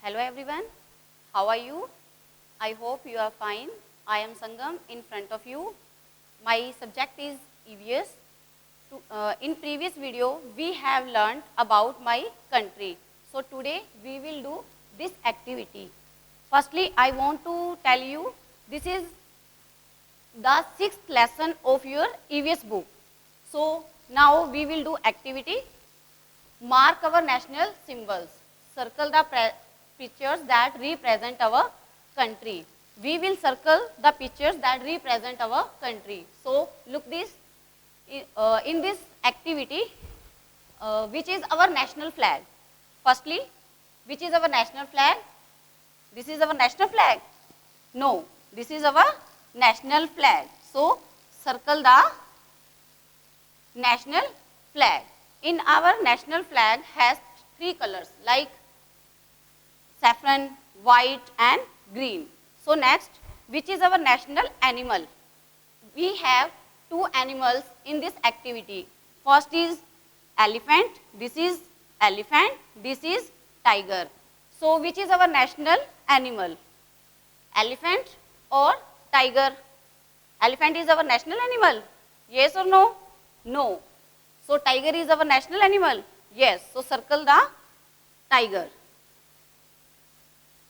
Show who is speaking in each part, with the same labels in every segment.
Speaker 1: Hello everyone, how are you? I hope you are fine. I am Sangam in front of you. My subject is EVS. In previous video, we have learned about my country. So today we will do this activity. Firstly, I want to tell you this is the 6th lesson of your EVS book. So now we will do activity. Mark our national symbols. Circle the pictures that represent our country. We will circle the pictures that represent our country. So look this, in this activity, which is our national flag. Firstly, which is our national flag? This is our national flag? No, this is our national flag. So circle the national flag. In our national flag has 3 colors like saffron, white and green. So next, which is our national animal? We have 2 animals in this activity. First is elephant, this is elephant, this is tiger. So which is our national animal? Elephant or tiger? Elephant is our national animal. Yes or no? No. So tiger is our national animal. Yes. So circle the tiger.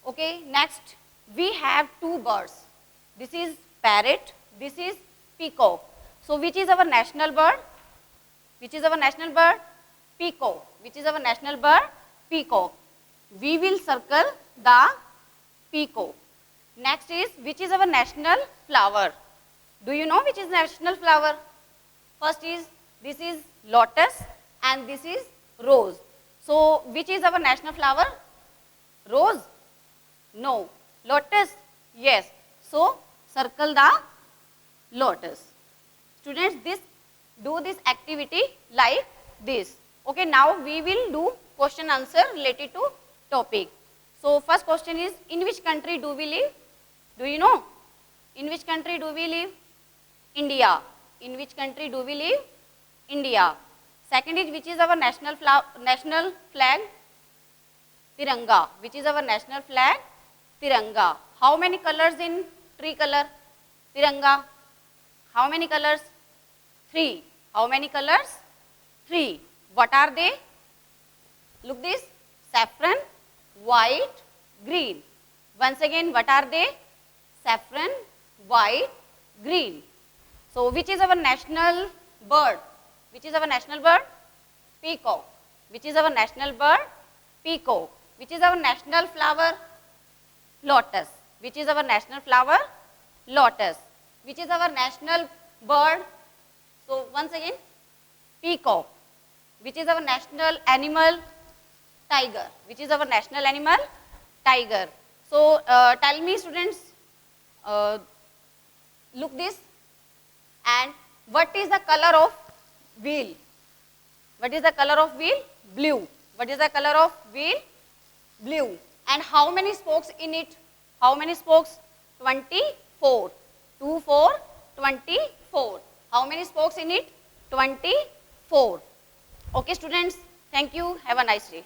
Speaker 1: Okay. Next, we have 2 birds. This is parrot. This is peacock. So which is our national bird? Which is our national bird? Peacock. Which is our national bird? Peacock. We will circle the peacock. Next is, which is our national flower? Do you know which is national flower? First is, this is lotus and this is rose. So which is our national flower? Rose? No. Lotus? Yes. So circle the lotus. Students, do this activity like this. Okay, now we will do question answer related to topic. So first question is, in which country do we live? Do you know? In which country do we live? India. In which country do we live? India. Second is, which is our national flag? Tiranga. Which is our national flag? Tiranga. How many colors in tricolor? Tiranga. How many colors? 3. How many colors? 3. What are they? Look this. Saffron, white, green. Once again, what are they? Saffron, white, green. So which is our national bird? Which is our national bird? Peacock. Which is our national bird? Peacock. Which is our national flower? Lotus. Which is our national flower? Lotus. Which is our national bird? So once again, peacock. Which is our national animal? Tiger. Which is our national animal? Tiger. So tell me, students, look this, and what is the color of wheel? What is the color of wheel? Blue. What is the color of wheel? Blue. And how many spokes in it? How many spokes? 24. 2, 4, 24. How many spokes in it? 24. Okay, students. Thank you. Have a nice day.